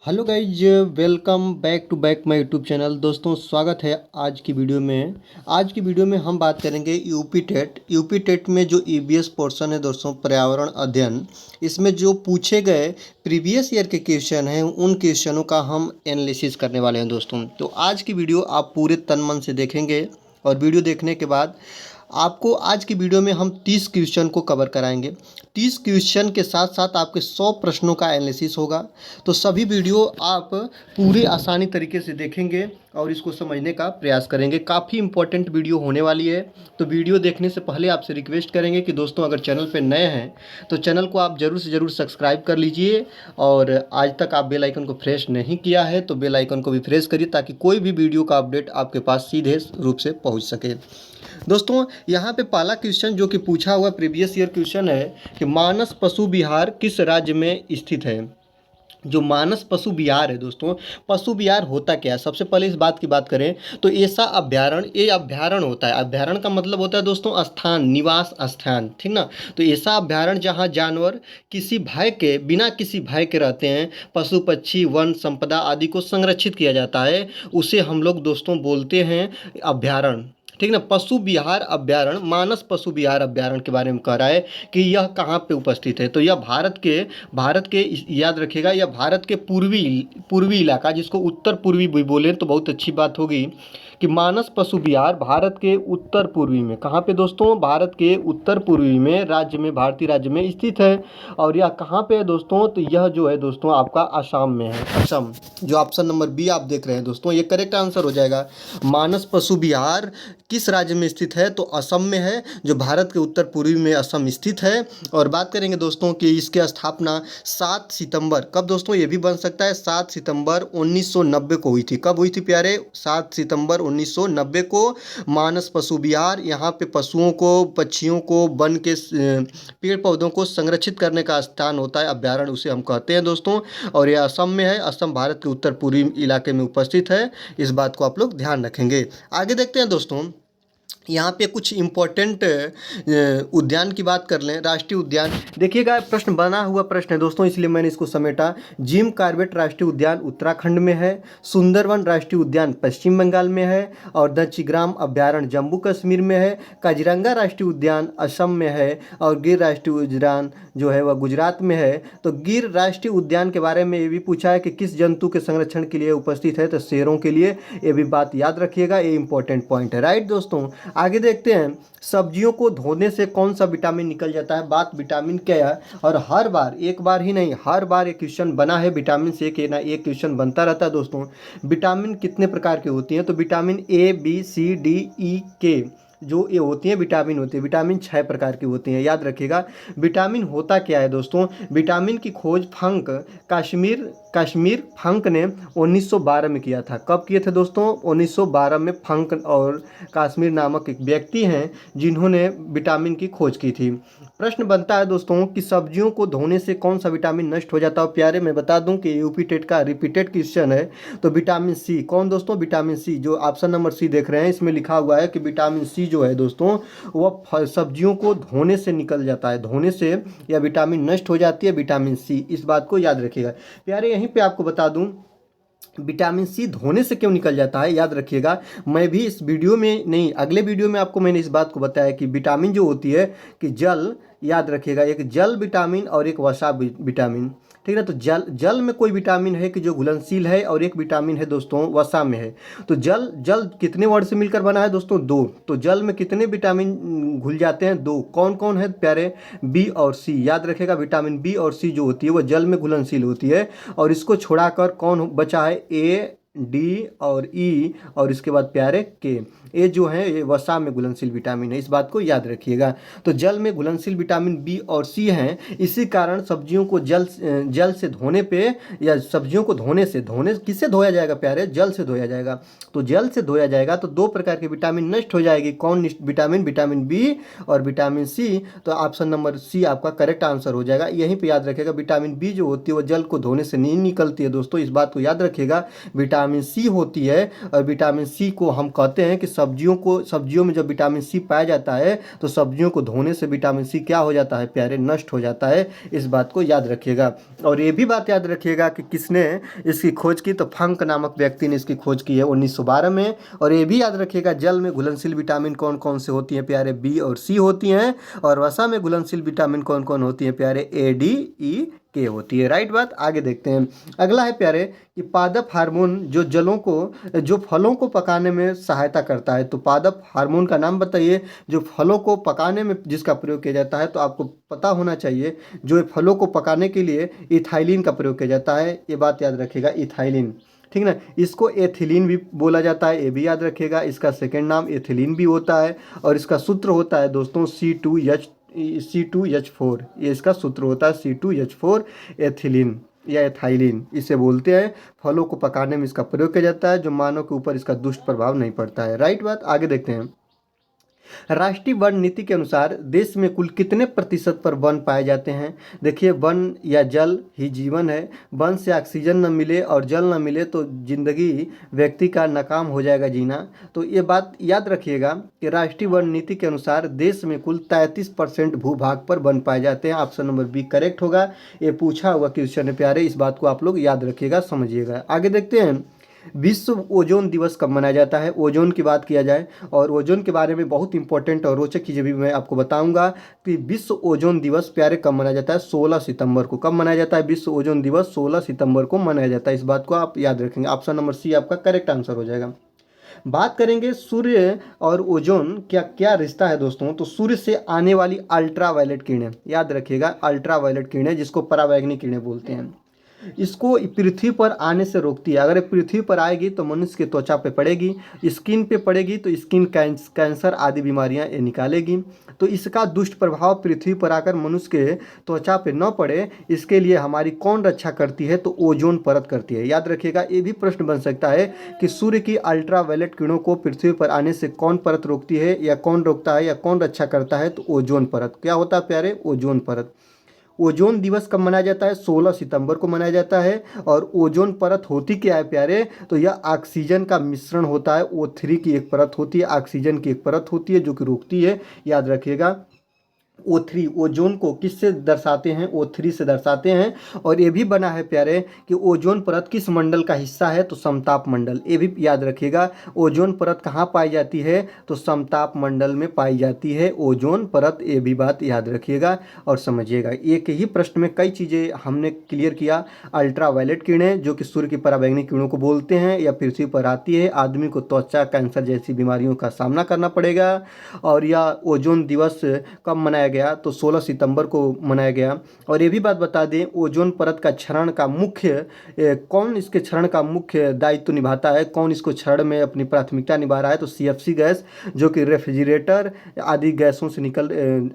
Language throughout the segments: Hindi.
Hello guys, welcome back to back my YouTube channel. दोस्तों स्वागत है आज की वीडियो में हम बात करेंगे यूपी टेट में जो ईवीएस पोर्शन है दोस्तों, पर्यावरण अध्ययन। इसमें जो पूछे गए प्रीवियस ईयर के क्वेश्चन हैं उन क्वेश्चनों का हम एनालिसिस करने वाले हैं दोस्तों। तो आज की वीडियो आप पूरे तन मन से देखेंगे और वीडियो देखने के बाद आपको आज की वीडियो में हम 30 क्वेश्चन को कवर कराएंगे। 30 क्वेश्चन के साथ साथ आपके 100 प्रश्नों का एनालिसिस होगा। तो सभी वीडियो आप पूरे आसानी तरीके से देखेंगे और इसको समझने का प्रयास करेंगे। काफ़ी इंपॉर्टेंट वीडियो होने वाली है। तो वीडियो देखने से पहले आपसे रिक्वेस्ट करेंगे कि दोस्तों अगर चैनल पर नए हैं तो चैनल को आप ज़रूर से ज़रूर सब्सक्राइब कर लीजिए, और आज तक आप बेल आइकन को प्रेस नहीं किया है तो बेल आइकन को भी प्रेस करिए ताकि कोई भी वीडियो का अपडेट आपके पास सीधे रूप से पहुँच सके। दोस्तों यहाँ पे पहला क्वेश्चन जो कि पूछा हुआ प्रीवियस ईयर क्वेश्चन है कि मानस पशु विहार किस राज्य में स्थित है। जो मानस पशु विहार है दोस्तों, पशु विहार होता क्या है, सबसे पहले इस बात की बात करें तो ऐसा अभ्यारण्य, ये अभ्यारण्य होता है। अभ्यारण्य का मतलब होता है दोस्तों स्थान, निवास स्थान, ठीक ना। तो ऐसा अभ्यारण्य जहाँ जानवर किसी भय के, बिना किसी भय के रहते हैं, पशु पक्षी वन संपदा आदि को संरक्षित किया जाता है, उसे हम लोग दोस्तों बोलते हैं अभ्यारण्य, ठीक ना। पशु विहार अभ्यारण्य, मानस पशु विहार अभ्यारण्य के बारे में कह रहा है कि यह कहाँ पे उपस्थित है। तो यह भारत के याद रखिएगा, यह भारत के पूर्वी इलाका, जिसको उत्तर पूर्वी भी बोले तो बहुत अच्छी बात होगी कि मानस पशु विहार भारत के उत्तर पूर्वी में, कहाँ पे दोस्तों, भारत के उत्तर पूर्वी में राज्य में, भारतीय राज्य में स्थित है। और यह कहाँ पे है दोस्तों, तो यह जो है दोस्तों आपका असम में है। असम, जो ऑप्शन नंबर बी आप देख रहे हैं दोस्तों, ये करेक्ट आंसर हो जाएगा। मानस पशु विहार किस राज्य में स्थित है, तो असम में है, जो भारत के उत्तर पूर्वी में असम स्थित है। और बात करेंगे दोस्तों कि इसकी स्थापना 7 सितंबर, कब दोस्तों, ये भी बन सकता है 7 सितंबर 1990 को हुई थी। कब हुई थी प्यारे, 7 सितंबर 1990 को मानस पशु विहार। यहाँ पे पशुओं को, पक्षियों को, वन के पेड़ पौधों को संरक्षित करने का स्थान होता है, अभ्यारण्य उसे हम कहते हैं दोस्तों। और यह असम में है, असम भारत के उत्तर पूर्वी इलाके में उपस्थित है। इस बात को आप लोग ध्यान रखेंगे। आगे देखते हैं दोस्तों, यहाँ पे कुछ इम्पोर्टेंट उद्यान की बात कर लें। राष्ट्रीय उद्यान देखिएगा, प्रश्न बना हुआ प्रश्न है दोस्तों, इसलिए मैंने इसको समेटा। जिम कॉर्बेट राष्ट्रीय उद्यान उत्तराखंड में है, सुंदरवन राष्ट्रीय उद्यान पश्चिम बंगाल में है, और दंचीग्राम अभ्यारण्य जम्मू कश्मीर में है, काजीरंगा राष्ट्रीय उद्यान असम में है, और गिर राष्ट्रीय उद्यान जो है वह गुजरात में है। तो गिर राष्ट्रीय उद्यान के बारे में ये भी पूछा है कि किस जंतु के संरक्षण के लिए उपस्थित है, तो शेरों के लिए। ये भी बात याद रखिएगा, ये इंपॉर्टेंट पॉइंट है, राइट दोस्तों। आगे देखते हैं, सब्जियों को धोने से कौन सा विटामिन निकल जाता है। बात विटामिन क्या है, और हर बार, एक बार ही नहीं, हर बार एक क्वेश्चन बना है विटामिन से के ना, एक क्वेश्चन बनता रहता है दोस्तों। विटामिन कितने प्रकार की होती हैं, तो vitamin A B C D E के जो ये होती हैं विटामिन होती है, विटामिन 6 प्रकार की होती हैं, याद रखिएगा। विटामिन होता क्या है दोस्तों, विटामिन की खोज फंक, कश्मीर फंक ने 1912 में किया था। कब किए थे दोस्तों, 1912 में। फंक और कश्मीर नामक एक व्यक्ति हैं जिन्होंने विटामिन की खोज की थी। प्रश्न बनता है दोस्तों कि सब्जियों को धोने से कौन सा विटामिन नष्ट हो जाता है। प्यारे मैं बता दूं कि यूपी टेट का रिपीटेड क्वेश्चन है। तो विटामिन सी, कौन दोस्तों, विटामिन सी, जो ऑप्शन नंबर सी देख रहे हैं इसमें लिखा हुआ है कि विटामिन सी जो है दोस्तों वह सब्जियों को धोने से निकल जाता है, धोने से या विटामिन नष्ट हो जाती है, विटामिन सी। इस बात को याद रखिएगा प्यारे। यहीं पे आपको बता दूं विटामिन सी धोने से क्यों निकल जाता है, याद रखिएगा। मैं भी इस वीडियो में नहीं, अगले वीडियो में आपको मैंने इस बात को बताया कि विटामिन जो होती है कि जल, याद रखिएगा, एक जल विटामिन और एक वसा विटामिन, ठीक है। तो जल में कोई विटामिन है कि जो घुलनशील है, और एक विटामिन है दोस्तों वसा में है। तो जल कितने वर्ड से मिलकर बना है दोस्तों, 2। तो जल में कितने विटामिन घुल जाते हैं, 2। कौन कौन है प्यारे, बी और सी, याद रखेगा। विटामिन बी और सी जो होती है वह जल में घुलनशील होती है, और इसको छोड़ाकर कौन बचा है, ए डी और ई, और इसके बाद प्यारे के। ये जो है ये वसा में घुलनशील विटामिन है, इस बात को याद रखिएगा। तो जल में घुलनशील विटामिन बी और सी हैं, इसी कारण सब्जियों को जल से धोने पे, या सब्जियों को धोने किससे धोया जाएगा प्यारे, जल से धोया जाएगा। तो जल से धोया जाएगा तो 2 प्रकार के विटामिन नष्ट हो जाएगी। कौन विटामिन, विटामिन बी और विटामिन सी। तो ऑप्शन नंबर सी आपका करेक्ट आंसर हो जाएगा। यहीं पर याद रखिएगा, विटामिन बी जो होती है वो जल को धोने से नहीं निकलती है दोस्तों, इस बात को याद रखिएगा। विटामिन विटामिन सी होती है, और विटामिन सी को हम कहते हैं कि सब्जियों में जब विटामिन सी पाया जाता है तो सब्जियों को धोने से विटामिन सी क्या हो जाता है प्यारे, नष्ट हो जाता है। इस बात को याद रखिएगा। और ये भी बात याद रखिएगा कि किसने इसकी खोज की, तो फंक नामक व्यक्ति ने इसकी खोज की है 1912 में। और ये भी याद रखिएगा जल में घुलनशील विटामिन कौन कौन से होती हैं प्यारे, बी और सी होती हैं। और वसा में घुलनशील विटामिन कौन कौन होती हैं प्यारे, ए, डी, ई, के होती है। राइट बात। आगे देखते हैं। अगला है प्यारे कि पादप हार्मोन जो फलों को पकाने में सहायता करता है। तो पादप हार्मोन का नाम बताइए जो फलों को पकाने में जिसका प्रयोग किया जाता है। तो आपको पता होना चाहिए जो फलों को पकाने के लिए इथाइलिन का प्रयोग किया जाता है। ये बात याद रखिएगा, इथाइलिन, ठीक ना। इसको एथिलीन भी बोला जाता है, ये भी याद रखिएगा। इसका सेकेंड नाम एथिलीन भी होता है। और इसका सूत्र होता है दोस्तों C2H4। ये इसका सूत्र होता है C2H4 एथिलीन या एथाइलिन इसे बोलते हैं। फलों को पकाने में इसका प्रयोग किया जाता है, जो मानव के ऊपर इसका दुष्ट प्रभाव नहीं पड़ता है। राइट बात। आगे देखते हैं। राष्ट्रीय वन नीति के अनुसार देश में कुल कितने प्रतिशत पर वन पाए जाते हैं। देखिए, वन या जल ही जीवन है। वन से ऑक्सीजन न मिले और जल न मिले तो जिंदगी व्यक्ति का नाकाम हो जाएगा जीना। तो ये बात याद रखिएगा कि राष्ट्रीय वन नीति के अनुसार देश में कुल 33% भूभाग पर वन पाए जाते हैं। ऑप्शन नंबर बी करेक्ट होगा। ये पूछा हुआ क्वेश्चन है प्यारे, इस बात को आप लोग याद रखिएगा, समझिएगा। आगे देखते हैं। विश्व ओजोन दिवस कब मनाया जाता है। ओजोन की बात किया जाए और ओजोन के बारे में बहुत इंपॉर्टेंट और रोचक चीज़ें भी मैं आपको बताऊंगा कि विश्व ओजोन दिवस प्यारे कब मनाया जाता है। 16 सितंबर को। कब मनाया जाता है विश्व ओजोन दिवस? 16 सितंबर को मनाया जाता है। इस बात को आप याद रखेंगे। ऑप्शन नंबर सी आपका करेक्ट आंसर हो जाएगा। बात करेंगे सूर्य और ओजोन क्या क्या रिश्ता है दोस्तों। तो सूर्य से आने वाली अल्ट्रा वायलेट किरणें, याद रखिएगा, अल्ट्रा वायलेट किरणें जिसको परावैंगनी किरणें बोलते हैं, इसको पृथ्वी पर आने से रोकती है। अगर ये पृथ्वी पर आएगी तो मनुष्य की त्वचा पे पड़ेगी, स्किन पे पड़ेगी तो स्किन कैंसर आदि बीमारियां ये निकालेगी। तो इसका दुष्ट प्रभाव पृथ्वी पर आकर मनुष्य के त्वचा पे न पड़े, इसके लिए हमारी कौन रक्षा करती है? तो ओजोन परत करती है। याद रखिएगा, ये भी प्रश्न बन सकता है कि सूर्य की अल्ट्रावायलेट किरणों को पृथ्वी पर आने से कौन परत रोकती है, या कौन रोकता है, या कौन रक्षा करता है? तो ओजोन परत। क्या होता है प्यारे? ओजोन परत। ओजोन दिवस कब मनाया जाता है? 16 सितंबर को मनाया जाता है। और ओजोन परत होती क्या है प्यारे? तो यह ऑक्सीजन का मिश्रण होता है। O3 की एक परत होती है, ऑक्सीजन की एक परत होती है जो कि रोकती है। याद रखिएगा। O3 ओजोन को किससे दर्शाते हैं? O3 से दर्शाते हैं। और ये भी बना है प्यारे कि ओजोन परत किस मंडल का हिस्सा है? तो समताप मंडल। ये भी याद रखिएगा। ओजोन परत कहाँ पाई जाती है? तो समताप मंडल में पाई जाती है ओजोन परत। ये भी बात याद रखिएगा और समझिएगा। एक ही प्रश्न में कई चीज़ें हमने क्लियर किया। अल्ट्रावायलेट किरणें जो कि सूर्य की परावैंगनी किरणों को बोलते हैं, या पृथ्वी पर आती है, आदमी को त्वचा कैंसर जैसी बीमारियों का सामना करना पड़ेगा। और यह ओजोन दिवस कब मनाया गया? तो 16 सितंबर को मनाया गया। और ये भी बात बता दें, ओजोन परत का क्षरण का मुख्य कौन इसके क्षरण का मुख्य दायित्व निभाता है? कौन इसको क्षरण में अपनी प्राथमिकता निभा रहा है? तो CFC गैस जो कि रेफ्रिजरेटर आदि गैसों से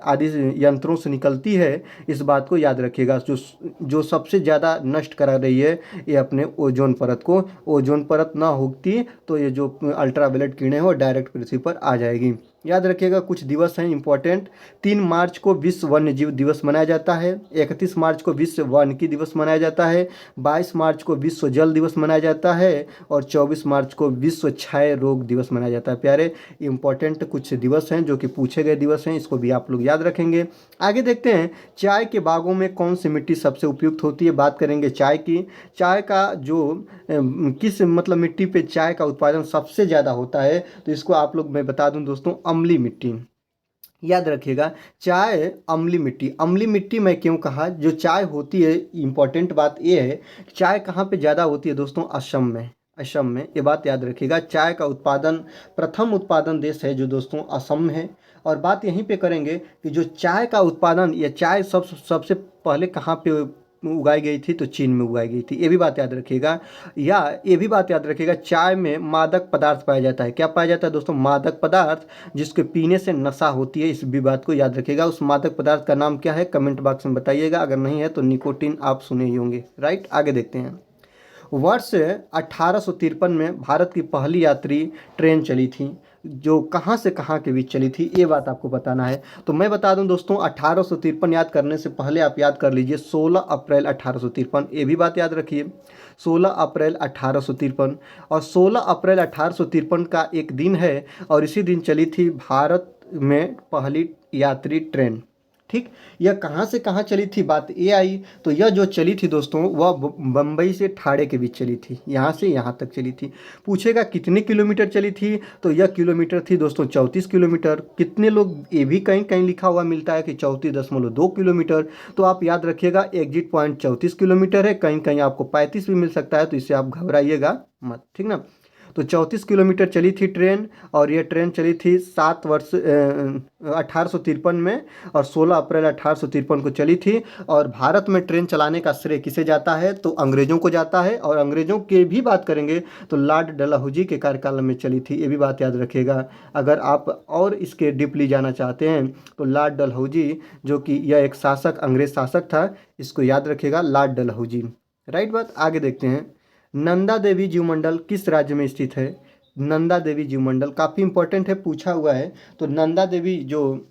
आदि यंत्रों से निकलती है। इस बात को याद रखिएगा। जो सबसे ज़्यादा नष्ट करा रही है ये अपने ओजोन परत को। ओजोन परत ना होती तो ये जो अल्ट्रावायलेट किरणें हैं वो डायरेक्ट पृथ्वी पर आ जाएगी। याद रखिएगा। कुछ दिवस हैं इंपॉर्टेंट। 3 मार्च को विश्व वन्य जीव दिवस मनाया जाता है। 31 मार्च को विश्व वानिकी दिवस मनाया जाता है। 22 मार्च को विश्व जल दिवस मनाया जाता है। और 24 मार्च को विश्व क्षय रोग दिवस मनाया जाता है। प्यारे इंपॉर्टेंट कुछ दिवस हैं जो कि पूछे गए दिवस हैं, इसको भी आप लोग याद रखेंगे। आगे देखते हैं, चाय के बागों में कौन सी मिट्टी सबसे उपयुक्त होती है। बात करेंगे चाय की। चाय का जो किस मिट्टी पे चाय का उत्पादन सबसे ज़्यादा होता है, तो इसको आप लोग मैं बता दूं दोस्तों, अम्लीय मिट्टी। याद रखिएगा, चाय अम्लीय मिट्टी। अम्लीय मिट्टी मैं क्यों कहा? जो चाय होती है, इंपॉर्टेंट बात ये है, चाय कहाँ पे ज़्यादा होती है दोस्तों? असम में। असम में, ये बात याद रखिएगा। चाय का उत्पादन प्रथम उत्पादन देश है जो दोस्तों असम है। और बात यहीं पे करेंगे कि जो चाय का उत्पादन या चाय सबसे पहले कहाँ पे उगाई गई थी? तो चीन में उगाई गई थी। ये भी बात याद रखिएगा। या ये भी बात याद रखिएगा, चाय में मादक पदार्थ पाया जाता है। क्या पाया जाता है दोस्तों? मादक पदार्थ, जिसके पीने से नशा होती है। इस भी बात को याद रखिएगा। उस मादक पदार्थ का नाम क्या है? कमेंट बॉक्स में बताइएगा। अगर नहीं है तो निकोटीन आप सुने ही होंगे। राइट। आगे देखते हैं। वर्ष 1853 में भारत की पहली यात्री ट्रेन चली थी। जो कहाँ से कहाँ के बीच चली थी, ये बात आपको बताना है। तो मैं बता दूं दोस्तों, 1853 याद करने से पहले आप याद कर लीजिए 16 अप्रैल 1853, ये भी बात याद रखिए, 16 अप्रैल 1853। और 16 अप्रैल 1853 का एक दिन है और इसी दिन चली थी भारत में पहली यात्री ट्रेन। ठीक, यह कहाँ से कहाँ चली थी, बात ये आई। तो यह जो चली थी दोस्तों वह बम्बई से ठाणे के बीच चली थी, यहाँ से यहाँ तक चली थी। पूछेगा कितने किलोमीटर चली थी, तो यह किलोमीटर थी दोस्तों 34 किलोमीटर। कितने लोग, ये भी कहीं कहीं लिखा हुआ मिलता है कि 34.2 किलोमीटर। तो आप याद रखिएगा एग्जिट पॉइंट 34 किलोमीटर है, कहीं कहीं आपको 35 भी मिल सकता है, तो इससे आप घबराइएगा मत, ठीक ना। तो 34 किलोमीटर चली थी ट्रेन, और यह ट्रेन चली थी 7 वर्ष 1853 में, और 16 अप्रैल 1853 को चली थी। और भारत में ट्रेन चलाने का श्रेय किसे जाता है, तो अंग्रेज़ों को जाता है। और अंग्रेज़ों की भी बात करेंगे तो लॉर्ड डलहौजी के कार्यकाल में चली थी, ये भी बात याद रखिएगा। अगर आप और इसके डीपली जाना चाहते हैं तो लॉर्ड डलहौजी, जो कि यह एक शासक, अंग्रेज शासक था, इसको याद रखिएगा, लॉर्ड डलहौजी। राइट बात, आगे देखते हैं। नंदा देवी जीव मंडल किस राज्य में स्थित है। नंदा देवी जीव मंडल काफ़ी इंपॉर्टेंट है, पूछा हुआ है। तो नंदा देवी जो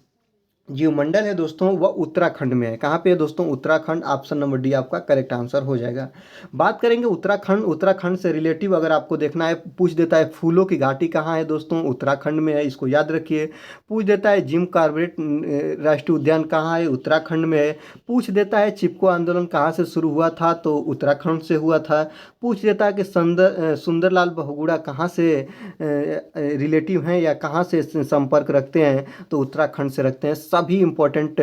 जीव मंडल है दोस्तों वह उत्तराखंड में है। कहाँ पे है दोस्तों, उत्तराखंड। ऑप्शन नंबर डी आपका करेक्ट आंसर हो जाएगा। बात करेंगे उत्तराखंड, उत्तराखंड से रिलेटिव अगर आपको देखना है, पूछ देता है फूलों की घाटी कहाँ है दोस्तों, उत्तराखंड में है, इसको याद रखिए। पूछ देता है जिम कॉर्बेट राष्ट्रीय उद्यान कहाँ है, उत्तराखंड में है। पूछ देता है चिपको आंदोलन कहाँ से शुरू हुआ था, तो उत्तराखंड से हुआ था। पूछ देता है कि सुंदरलाल बहुगुणा कहाँ से रिलेटिव हैं या कहाँ से संपर्क रखते हैं, तो उत्तराखंड से रखते हैं। सभी इंपॉर्टेंट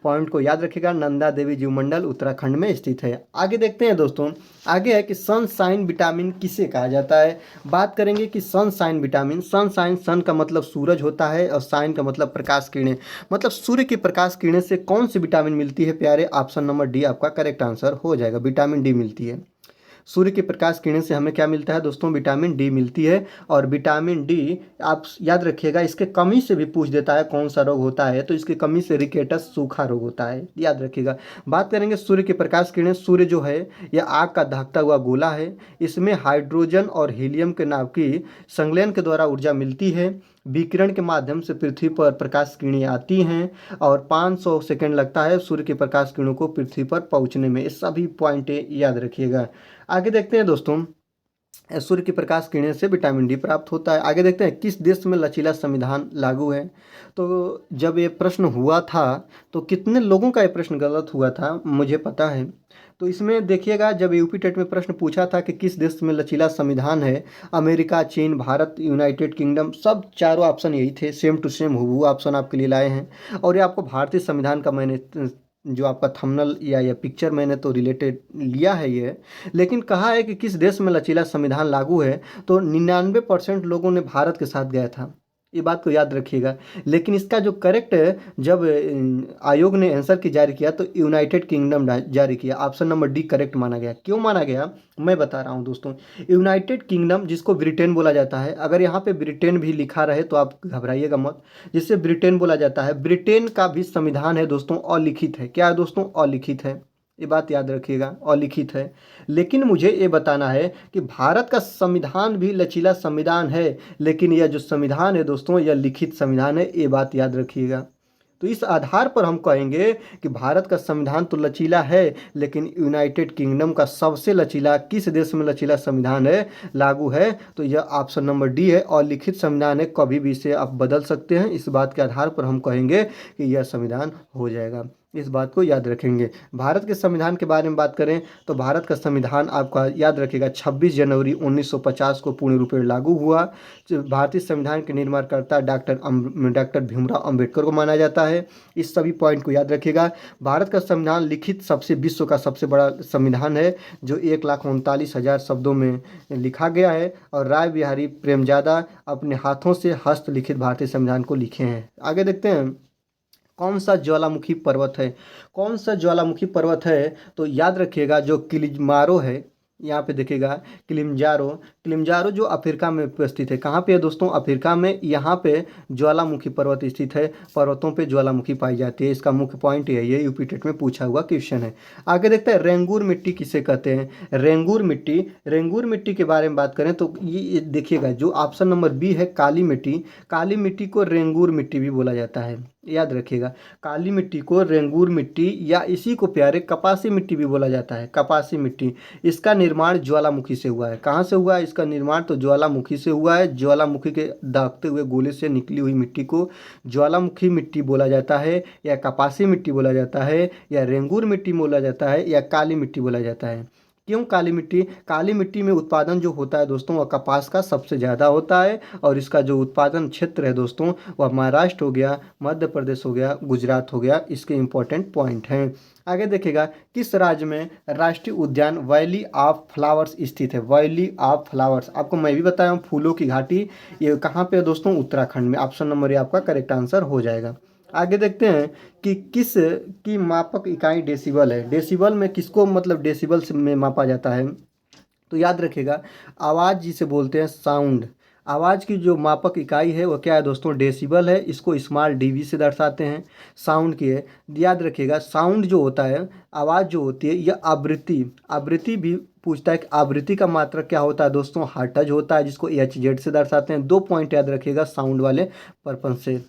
पॉइंट को याद रखिएगा। नंदा देवी जीव मंडल उत्तराखंड में स्थित है। आगे देखते हैं दोस्तों, आगे है कि सनशाइन विटामिन किसे कहा जाता है। बात करेंगे कि सनशाइन विटामिन, सनशाइन, सन का मतलब सूरज होता है और साइन का मतलब प्रकाश किरणें, मतलब सूर्य की प्रकाश किरणें से कौन सी विटामिन मिलती है प्यारे, ऑप्शन नंबर डी आपका करेक्ट आंसर हो जाएगा, विटामिन डी मिलती है। सूर्य की प्रकाश किरण से हमें क्या मिलता है दोस्तों, विटामिन डी मिलती है। और विटामिन डी आप याद रखिएगा, इसके कमी से भी पूछ देता है कौन सा रोग होता है, तो इसकी कमी से रिकेटस सूखा रोग होता है, याद रखिएगा। बात करेंगे सूर्य की प्रकाश किरणें, सूर्य जो है यह आग का दहकता हुआ गोला है। इसमें हाइड्रोजन और हीलियम के नाव की संलयन के द्वारा ऊर्जा मिलती है। विकिरण के माध्यम से पृथ्वी पर प्रकाश किरणें आती हैं और 500 सेकंड लगता है सूर्य की प्रकाश किरणों को पृथ्वी पर पहुंचने में। ये सभी पॉइंट याद रखिएगा। आगे देखते हैं दोस्तों, सूर्य की प्रकाश किरणें से विटामिन डी प्राप्त होता है। आगे देखते हैं किस देश में लचीला संविधान लागू है। तो जब ये प्रश्न हुआ था तो कितने लोगों का ये प्रश्न गलत हुआ था मुझे पता है। तो इसमें देखिएगा, जब यूपी टेट में प्रश्न पूछा था कि किस देश में लचीला संविधान है, अमेरिका, चीन, भारत, यूनाइटेड किंगडम, सब चारों ऑप्शन यही थे, सेम टू सेम हुबहू ऑप्शन आपके लिए लाए हैं। और ये आपको भारतीय संविधान का मैंने जो आपका थंबनेल या पिक्चर मैंने तो रिलेटेड लिया है ये, लेकिन कहा है कि किस देश में लचीला संविधान लागू है, तो 99% लोगों ने भारत के साथ गया था, ये बात को याद रखिएगा। लेकिन इसका जो करेक्ट जब आयोग ने आंसर की जारी किया तो यूनाइटेड किंगडम जारी किया, ऑप्शन नंबर डी करेक्ट माना गया। क्यों माना गया मैं बता रहा हूं दोस्तों। यूनाइटेड किंगडम जिसको ब्रिटेन बोला जाता है, अगर यहाँ पे ब्रिटेन भी लिखा रहे तो आप घबराइएगा मत, जिससे ब्रिटेन बोला जाता है। ब्रिटेन का भी संविधान है दोस्तों अलिखित है। क्या है दोस्तों, अलिखित है, ये बात याद रखिएगा, अलिखित है। लेकिन मुझे ये बताना है कि भारत का संविधान भी लचीला संविधान है, लेकिन यह जो संविधान है दोस्तों यह लिखित संविधान है, ये बात याद रखिएगा। तो इस आधार पर हम कहेंगे कि भारत का संविधान तो लचीला है, लेकिन यूनाइटेड किंगडम का सबसे लचीला, किस देश में लचीला संविधान है लागू है, तो यह ऑप्शन नंबर डी है। और लिखित संविधान है, कभी भी इसे आप बदल सकते हैं। इस बात के आधार पर हम कहेंगे कि यह संविधान हो जाएगा, इस बात को याद रखेंगे। भारत के संविधान के बारे में बात करें तो भारत का संविधान आपका याद रखिएगा 26 जनवरी 1950 को पूर्ण रूप में लागू हुआ। भारतीय संविधान के निर्माणकर्ता डॉक्टर भीमराव अंबेडकर को माना जाता है। इस सभी पॉइंट को याद रखिएगा। भारत का संविधान लिखित विश्व का सबसे बड़ा संविधान है, जो 1,39,000 शब्दों में लिखा गया है। और राय बिहारी प्रेमजादा अपने हाथों से हस्तलिखित भारतीय संविधान को लिखे हैं। आगे देखते हैं, कौन सा ज्वालामुखी पर्वत है, कौन सा ज्वालामुखी पर्वत है, तो याद रखिएगा जो किलिमारो है, यहाँ पे देखिएगा किलिमंजारो, किलिमंजारो जो अफ्रीका में उपस्थित है, कहाँ पे है दोस्तों? अफ्रीका में। यहाँ पे ज्वालामुखी पर्वत स्थित है, पर्वतों पे ज्वालामुखी पाई जाती है। इसका मुख्य पॉइंट यही है, यूपी टेट में पूछा हुआ क्वेश्चन है। आगे देखते हैं रेंगुर मिट्टी किसे कहते हैं। रेंगुर मिट्टी के बारे में बात करें तो ये देखिएगा, जो ऑप्शन नंबर बी है काली मिट्टी को रेंगुर मिट्टी भी बोला जाता है, याद रखिएगा। काली मिट्टी को रेंगुर मिट्टी या इसी को प्यारे कपासी मिट्टी भी बोला जाता है, कपासी मिट्टी। इसका निर्माण ज्वालामुखी से हुआ है। कहाँ से हुआ है इसका निर्माण? तो ज्वालामुखी से हुआ है। ज्वालामुखी के दागते हुए गोले से निकली हुई मिट्टी को ज्वालामुखी मिट्टी बोला जाता है, या कपासी मिट्टी बोला जाता है, या रेंगुर मिट्टी बोला जाता है, या काली मिट्टी बोला जाता है। क्यों काली मिट्टी? काली मिट्टी में उत्पादन जो होता है दोस्तों वह कपास का सबसे ज़्यादा होता है, और इसका जो उत्पादन क्षेत्र है दोस्तों वह महाराष्ट्र हो गया, मध्य प्रदेश हो गया, गुजरात हो गया। इसके इम्पोर्टेंट पॉइंट हैं। आगे देखिएगा, किस राज्य में राष्ट्रीय उद्यान वैली ऑफ फ्लावर्स स्थित है? वैली ऑफ फ्लावर्स, आपको मैं भी बताया हूँ, फूलों की घाटी। ये कहाँ पे है दोस्तों? उत्तराखंड में। ऑप्शन नंबर ये आपका करेक्ट आंसर हो जाएगा। आगे देखते हैं कि किस की मापक इकाई डेसिबल है। डेसिबल में किसको मतलब डेसिबल में मापा जाता है? तो याद रखिएगा, आवाज़ जिसे बोलते हैं साउंड, आवाज़ की जो मापक इकाई है वो क्या है दोस्तों? डेसिबल है। इसको स्मॉल डीबी से दर्शाते हैं, साउंड की है। याद रखिएगा, साउंड जो होता है, आवाज़ जो होती है, यह आवृत्ति भी पूछता है कि आवृत्ति का मात्रक क्या होता है दोस्तों? हर्ट्ज होता है, जिसको HZ से दर्शाते हैं। 2 पॉइंट याद रखिएगा साउंड वाले पर्पज से।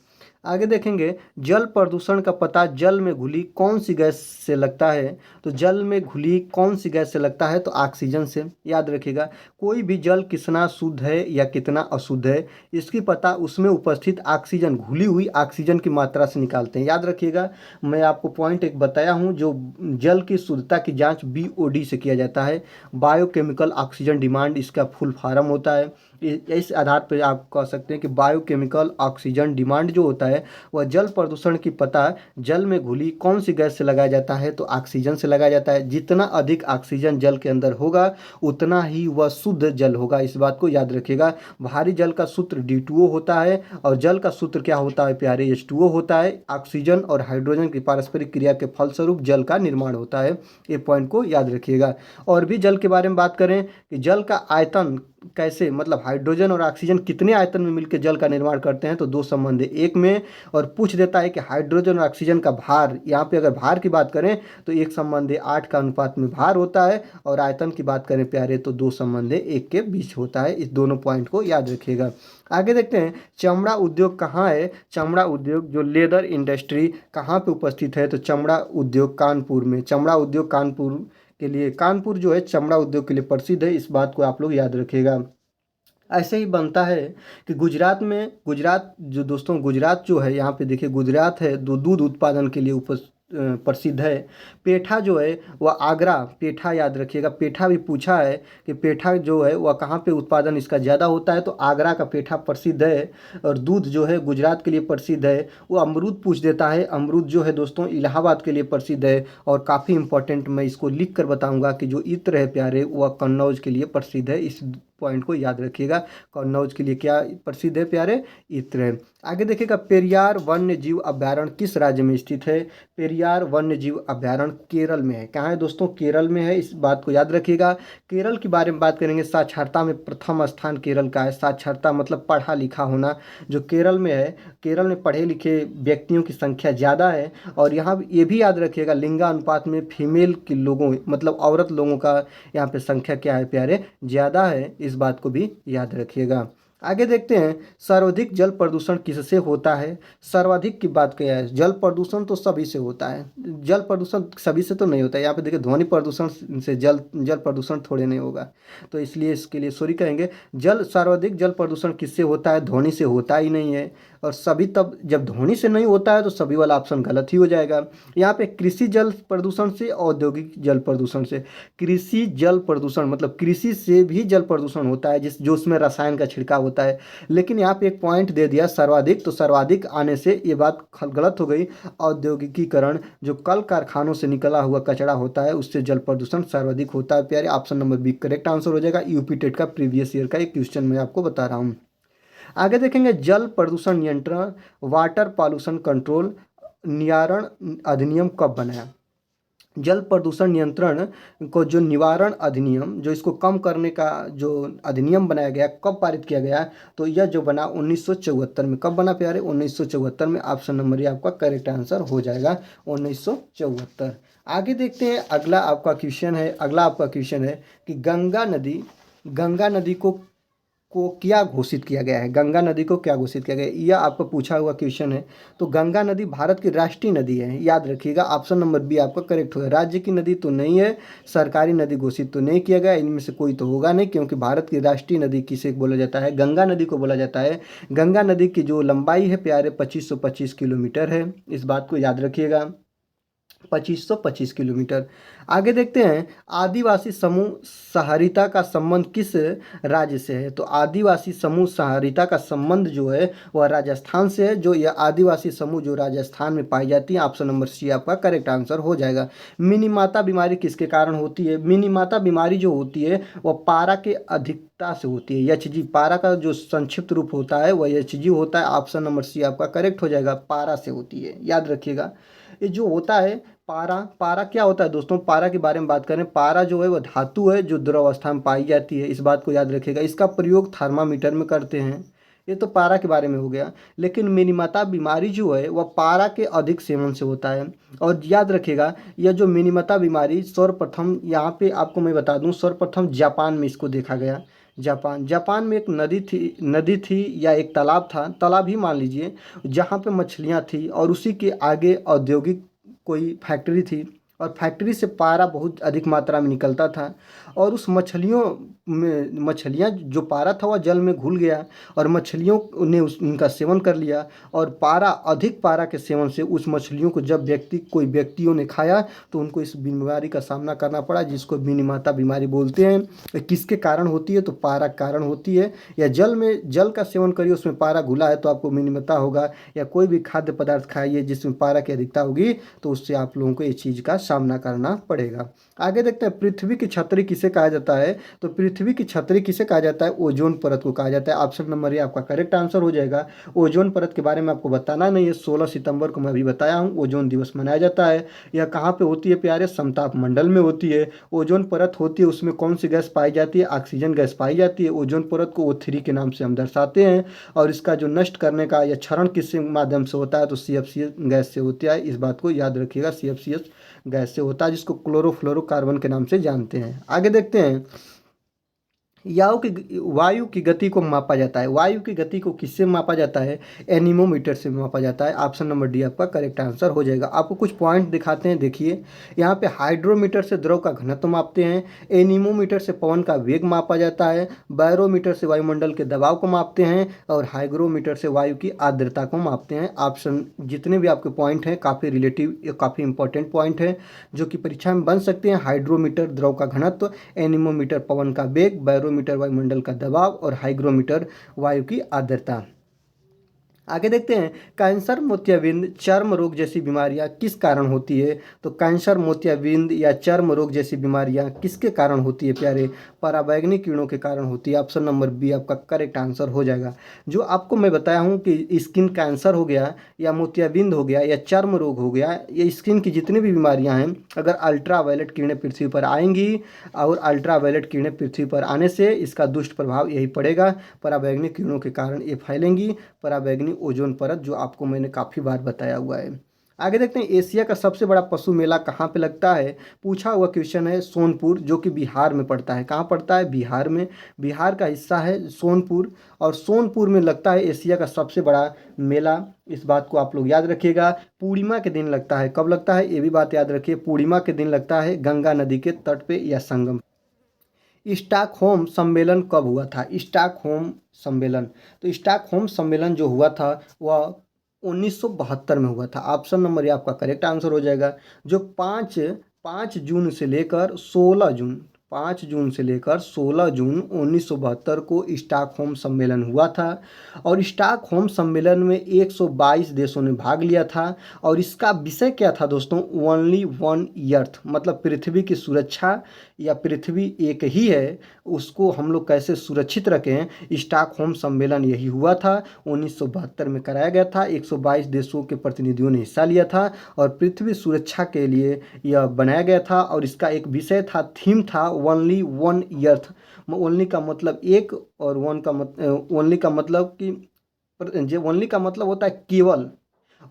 आगे देखेंगे, जल प्रदूषण का पता जल में घुली कौन सी गैस से लगता है? तो जल में घुली कौन सी गैस से लगता है? तो ऑक्सीजन से। याद रखिएगा, कोई भी जल कितना शुद्ध है या कितना अशुद्ध है, इसकी पता उसमें उपस्थित ऑक्सीजन, घुली हुई ऑक्सीजन की मात्रा से निकालते हैं। याद रखिएगा, मैं आपको पॉइंट एक बताया हूँ, जो जल की शुद्धता की जाँच BOD से किया जाता है, बायोकेमिकल ऑक्सीजन डिमांड इसका फुल फॉर्म होता है। इस आधार पर आप कह सकते हैं कि बायोकेमिकल ऑक्सीजन डिमांड जो होता है वह जल प्रदूषण की पता जल में घुली कौन सी गैस से लगाया जाता है? तो ऑक्सीजन से लगाया जाता है। जितना अधिक ऑक्सीजन जल के अंदर होगा उतना ही वह शुद्ध जल होगा, इस बात को याद रखिएगा। भारी जल का सूत्र D2O होता है, और जल का सूत्र क्या होता है प्यारे? H2O होता है। ऑक्सीजन और हाइड्रोजन की पारस्परिक क्रिया के फलस्वरूप जल का निर्माण होता है, ये पॉइंट को याद रखिएगा। और भी जल के बारे में बात करें कि जल का आयतन कैसे, मतलब हाइड्रोजन और ऑक्सीजन कितने आयतन में मिलकर जल का निर्माण करते हैं? तो 2 संबंध है, एक में। और पूछ देता है कि हाइड्रोजन और ऑक्सीजन का भार, यहाँ पे अगर भार की बात करें तो एक संबंध है 8 का अनुपात में भार होता है, और आयतन की बात करें प्यारे तो 2 संबंध है 1 के बीच होता है। इस दोनों पॉइंट को याद रखिएगा। आगे देखते हैं, चमड़ा उद्योग कहाँ है? चमड़ा उद्योग जो लेदर इंडस्ट्री कहाँ पे उपस्थित है? तो चमड़ा उद्योग कानपुर में। चमड़ा उद्योग कानपुर के लिए, कानपुर जो है चमड़ा उद्योग के लिए प्रसिद्ध है, इस बात को आप लोग याद रखिएगा। ऐसे ही बनता है कि गुजरात जो दोस्तों, गुजरात जो है, यहाँ पे देखिए गुजरात है, दूध उत्पादन के लिए प्रसिद्ध है। पेठा जो है वह आगरा, पेठा याद रखिएगा, पेठा भी पूछा है कि पेठा जो है वह कहाँ पे उत्पादन इसका ज़्यादा होता है? तो आगरा का पेठा प्रसिद्ध है। और दूध जो है गुजरात के लिए प्रसिद्ध है। वो अमरूद पूछ देता है, अमरूद जो है दोस्तों इलाहाबाद के लिए प्रसिद्ध है। और काफ़ी इंपॉर्टेंट, मैं इसको लिख कर बताऊँगा कि जो इत्र है प्यारे वह कन्नौज के लिए प्रसिद्ध है। इस पॉइंट को याद रखिएगा, कन्नौज के लिए क्या प्रसिद्ध है प्यारे? इत्र है। आगे देखिएगा, पेरियार वन्य जीव अभ्यारण्य किस राज्य में स्थित है? पेरियार वन्य जीव अभ्यारण्य केरल में है। कहाँ है दोस्तों? केरल में है, इस बात को याद रखिएगा। केरल के बारे में बात करेंगे, साक्षरता में प्रथम स्थान केरल का है। साक्षरता मतलब पढ़ा लिखा होना, जो केरल में है। केरल में पढ़े लिखे व्यक्तियों की संख्या ज़्यादा है। और यहाँ ये भी याद रखिएगा, लिंगानुपात में फीमेल के लोगों मतलब औरत लोगों का यहाँ पे संख्या क्या है प्यारे? ज़्यादा है, इस बात को भी याद रखिएगा। आगे देखते हैं, सर्वाधिक जल प्रदूषण किससे होता है? सर्वाधिक की बात क्या है? जल प्रदूषण तो सभी से होता है, जल प्रदूषण सभी से तो नहीं होता है। यहाँ पे देखिए ध्वनि प्रदूषण से जल प्रदूषण थोड़े नहीं होगा, तो इसलिए इसके लिए सॉरी कहेंगे। सर्वाधिक जल प्रदूषण किससे होता है? ध्वनि से होता ही नहीं है। और सभी, तब जब ध्वनि से नहीं होता है तो सभी वाला ऑप्शन गलत ही हो जाएगा। यहाँ पे कृषि जल प्रदूषण से, औद्योगिक जल प्रदूषण से। कृषि जल प्रदूषण मतलब कृषि से भी जल प्रदूषण होता है, जो उसमें रसायन का छिड़काव होता है। लेकिन यहाँ पे एक पॉइंट दे दिया सर्वाधिक, तो सर्वाधिक आने से ये बात गलत हो गई। औद्योगिकीकरण, जो कल कारखानों से निकला हुआ कचरा होता है, उससे जल प्रदूषण सर्वाधिक होता है प्यारे। Option number B correct answer हो जाएगा। यूपी टेट का प्रीवियस ईयर का एक क्वेश्चन मैं आपको बता रहा हूँ। आगे देखेंगे, जल प्रदूषण नियंत्रण वाटर पॉल्यूशन कंट्रोल निवारण अधिनियम कब बनाया? जल प्रदूषण नियंत्रण को जो निवारण अधिनियम, जो इसको कम करने का जो अधिनियम बनाया गया, कब पारित किया गया? तो यह जो बना 1974 में। कब बना प्यारे? 1974 में। ऑप्शन नंबर ये आपका करेक्ट आंसर हो जाएगा, 1974। आगे देखते हैं, अगला आपका क्वेश्चन है कि गंगा नदी को क्या घोषित किया गया है? गंगा नदी को क्या घोषित किया गया है, यह आपको पूछा हुआ क्वेश्चन है। तो गंगा नदी भारत की राष्ट्रीय नदी है, याद रखिएगा। ऑप्शन नंबर बी आपका करेक्ट होगा। राज्य की नदी तो नहीं है, सरकारी नदी घोषित तो नहीं किया गया, इनमें से कोई तो होगा नहीं, क्योंकि भारत की राष्ट्रीय नदी किसे बोला जाता है? गंगा नदी को बोला जाता है। गंगा नदी की जो लंबाई है प्यारे 2525 किलोमीटर है, इस बात को याद रखिएगा, 2525 किलोमीटर। आगे देखते हैं, आदिवासी समूह सहारिता का संबंध किस राज्य से है? तो आदिवासी समूह सहारिता का संबंध जो है वह राजस्थान से है। जो यह आदिवासी समूह जो राजस्थान में पाई जाती है, ऑप्शन नंबर सी आपका करेक्ट आंसर हो जाएगा। मिनीमाता बीमारी किसके कारण होती है? मिनीमाता बीमारी जो होती है वह पारा के अधिकता से होती है। एच जी, पारा का जो संक्षिप्त रूप होता है वह एच जी होता है। ऑप्शन नंबर सी आपका करेक्ट हो जाएगा, पारा से होती है, याद रखिएगा। ये जो होता है पारा क्या होता है दोस्तों? पारा के बारे में बात करें, पारा जो है वह धातु है जो द्रव अवस्था में पाई जाती है, इस बात को याद रखिएगा। इसका प्रयोग थर्मामीटर में करते हैं। ये तो पारा के बारे में हो गया। लेकिन मिनीमाता बीमारी जो है वह पारा के अधिक सेवन से होता है। और याद रखिएगा, यह जो मिनीमाता बीमारी सर्वप्रथम, यहाँ पे आपको मैं बता दूं, सर्वप्रथम जापान में इसको देखा गया। जापान में एक नदी थी या एक तालाब ही मान लीजिए, जहाँ पे मछलियाँ थी, और उसी के आगे औद्योगिक कोई फैक्ट्री थी, और फैक्ट्री से पारा बहुत अधिक मात्रा में निकलता था। और उस मछलियाँ जो पारा था वह जल में घुल गया, और मछलियों ने उनका सेवन कर लिया। और अधिक पारा के सेवन से उस मछलियों को जब कोई व्यक्तियों ने खाया तो उनको इस बीमारी का सामना करना पड़ा, जिसको मिनीमाता बीमारी बोलते हैं। किसके कारण होती है? तो पारा के कारण होती है। या जल का सेवन करिए, उसमें पारा घुला है तो आपको मिनीमाता होगा। या कोई भी खाद्य पदार्थ खाइए जिसमें पारा की अधिकता होगी, तो उससे आप लोगों को इस चीज़ का सामना करना पड़ेगा। आगे देखते हैं, पृथ्वी की छतरी किसे कहा जाता है? तो पृथ्वी की छतरी किसे कहा जाता है? ओजोन परत को कहा जाता है। ऑप्शन नंबर ये आपका करेक्ट आंसर हो जाएगा। ओजोन परत के बारे में आपको बताना नहीं है, 16 सितंबर को मैं अभी बताया हूँ, ओजोन दिवस मनाया जाता है। यह कहाँ पे होती है प्यारे? समताप मंडल में होती है। ओजोन परत होती है, उसमें कौन सी गैस पाई जाती है? ऑक्सीजन गैस पाई जाती है। ओजोन परत को O3 के नाम से हम दर्शाते हैं। और इसका जो नष्ट करने का या क्षरण किस माध्यम से होता है? तो CFCS गैस से होता है, इस बात को याद रखिएगा। CFCS गैस से होता है, जिसको क्लोरोफ्लोरोकार्बन के नाम से जानते हैं। आगे देखते हैं, वायु की गति को मापा जाता है। वायु की गति को किससे मापा जाता है? एनीमोमीटर से मापा जाता है। ऑप्शन नंबर डी आपका करेक्ट आंसर हो जाएगा। आपको कुछ पॉइंट दिखाते हैं, देखिए। यहाँ पे हाइड्रोमीटर से द्रव का घनत्व मापते हैं, एनीमोमीटर से पवन का वेग मापा जाता है, बैरोमीटर से वायुमंडल के दबाव को मापते हैं, और हाइग्रोमीटर से वायु की आर्द्रता को मापते हैं। ऑप्शन जितने भी आपके पॉइंट हैं काफ़ी रिलेटिव, काफ़ी इंपॉर्टेंट पॉइंट है जो कि परीक्षा में बन सकते हैं। हाइड्रोमीटर द्रव का घनत्व, एनीमोमीटर पवन का वेग, बैरोमीटर वायुमंडल का दबाव, और हाइग्रोमीटर वायु की आर्द्रता। आगे देखते हैं, कैंसर, मोतियाबिंद, चर्म रोग जैसी बीमारियां किस कारण होती है? तो कैंसर, मोतियाबिंद या चर्म रोग जैसी बीमारियां किसके कारण होती है प्यारे? पराबैंगनी किरणों के कारण होती है। ऑप्शन नंबर बी आपका करेक्ट आंसर हो जाएगा। जो आपको मैं बताया हूं कि स्किन कैंसर हो गया, या मोतियाबिंद हो गया, या चर्म रोग हो गया, ये स्किन की जितनी भी बीमारियाँ हैं, अगर अल्ट्रावायलेट किरणें पृथ्वी पर आएंगी, और अल्ट्रावायलेट किरणें पृथ्वी पर आने से इसका दुष्ट प्रभाव यही पड़ेगा, पराबैंगनी किरणों के कारण ये फैलेंगी। पराबैंगनी ओजोन परत, जो आपको मैंने काफ़ी बार बताया हुआ है। आगे देखते हैं, एशिया का सबसे बड़ा पशु मेला कहाँ पे लगता है? पूछा हुआ क्वेश्चन है। सोनपुर, जो कि बिहार में पड़ता है। कहाँ पड़ता है? बिहार में। बिहार का हिस्सा है सोनपुर, और सोनपुर में लगता है एशिया का सबसे बड़ा मेला। इस बात को आप लोग याद रखिएगा। पूर्णिमा के दिन लगता है। कब लगता है? ये भी बात याद रखिए, पूर्णिमा के दिन लगता है, गंगा नदी के तट पे या संगम। स्टॉकहोम सम्मेलन कब हुआ था? स्टॉकहोम सम्मेलन, तो स्टॉकहोम सम्मेलन जो हुआ था वह 1972 में हुआ था। ऑप्शन नंबर ये आपका करेक्ट आंसर हो जाएगा। जो 5 जून से लेकर 16 जून 5 जून से लेकर 16 जून 1972 को स्टॉकहोम सम्मेलन हुआ था और स्टॉकहोम सम्मेलन में 122 देशों ने भाग लिया था और इसका विषय क्या था दोस्तों? ओनली वन अर्थ, मतलब पृथ्वी की सुरक्षा या पृथ्वी एक ही है, उसको हम लोग कैसे सुरक्षित रखें। स्टॉकहोम सम्मेलन यही हुआ था, 1972 में कराया गया था। 122 देशों के प्रतिनिधियों ने हिस्सा लिया था और पृथ्वी सुरक्षा के लिए यह बनाया गया था और इसका एक विषय था, थीम था ओनली वन अर्थ। ओनली का मतलब एक और वन का ओनली का मतलब कि ओनली का मतलब होता है केवल,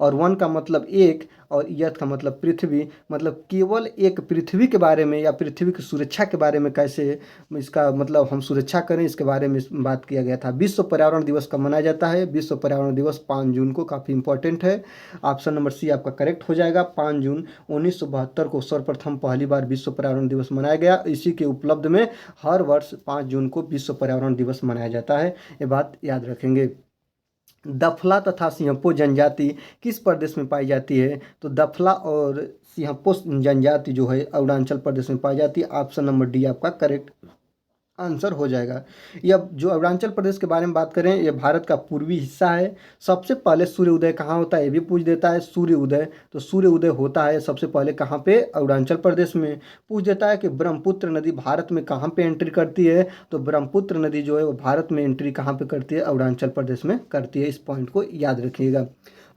और वन का मतलब एक, और अर्थ का मतलब पृथ्वी, मतलब केवल एक पृथ्वी के बारे में या पृथ्वी की सुरक्षा के बारे में कैसे इसका मतलब हम सुरक्षा करें, इसके बारे में बात किया गया था। विश्व पर्यावरण दिवस कब मनाया जाता है? विश्व पर्यावरण दिवस 5 जून को, काफ़ी इंपॉर्टेंट है। ऑप्शन नंबर सी आपका करेक्ट हो जाएगा। 5 जून 1972 को सर्वप्रथम पहली बार विश्व पर्यावरण दिवस मनाया गया। इसी के उपलब्ध में हर वर्ष 5 जून को विश्व पर्यावरण दिवस मनाया जाता है, ये बात याद रखेंगे। दफला तथा सिंहपो जनजाति किस प्रदेश में पाई जाती है? तो दफला और सिंहपो जनजाति जो है अरुणाचल प्रदेश में पाई जाती है। ऑप्शन नंबर डी आपका करेक्ट आंसर हो जाएगा। यह जो अरुणाचल प्रदेश के बारे में बात करें, यह भारत का पूर्वी हिस्सा है। सबसे पहले सूर्य उदय कहाँ होता है ये भी पूछ देता है। सूर्य उदय, तो सूर्य उदय होता है सबसे पहले कहाँ पे? अरुणाचल प्रदेश में। पूछ देता है कि ब्रह्मपुत्र नदी भारत में कहाँ पे एंट्री करती है? तो ब्रह्मपुत्र नदी जो है वो भारत में एंट्री कहाँ पे करती है? अरुणाचल प्रदेश में करती है। इस पॉइंट को याद रखिएगा।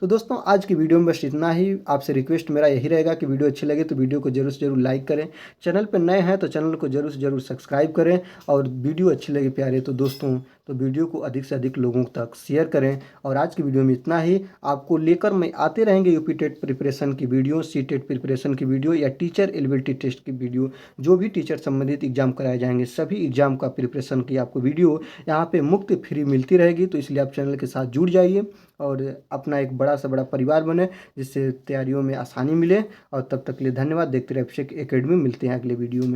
तो दोस्तों आज की वीडियो में बस इतना ही। आपसे रिक्वेस्ट मेरा यही रहेगा कि वीडियो अच्छी लगे तो वीडियो को जरूर से जरूर लाइक करें, चैनल पर नए हैं तो चैनल को जरूर से जरूर सब्सक्राइब करें, और वीडियो अच्छी लगे प्यारे तो दोस्तों तो वीडियो को अधिक से अधिक लोगों तक शेयर करें। और आज की वीडियो में इतना ही। आपको लेकर मैं आते रहेंगे यूपी टेट प्रिपरेशन की वीडियो, सी टेट प्रिपरेशन की वीडियो या टीचर एलिजिबिलिटी टेस्ट की वीडियो, जो भी टीचर संबंधित एग्जाम कराए जाएंगे सभी एग्जाम का प्रिपरेशन की आपको वीडियो यहाँ पे मुफ्त फ्री मिलती रहेगी। तो इसलिए आप चैनल के साथ जुड़ जाइए और अपना एक बड़ा से बड़ा परिवार बने, जिससे तैयारियों में आसानी मिले। और तब तक के लिए धन्यवाद। देखते रहिए अभिषेक एकेडमी। मिलते हैं अगले वीडियो में।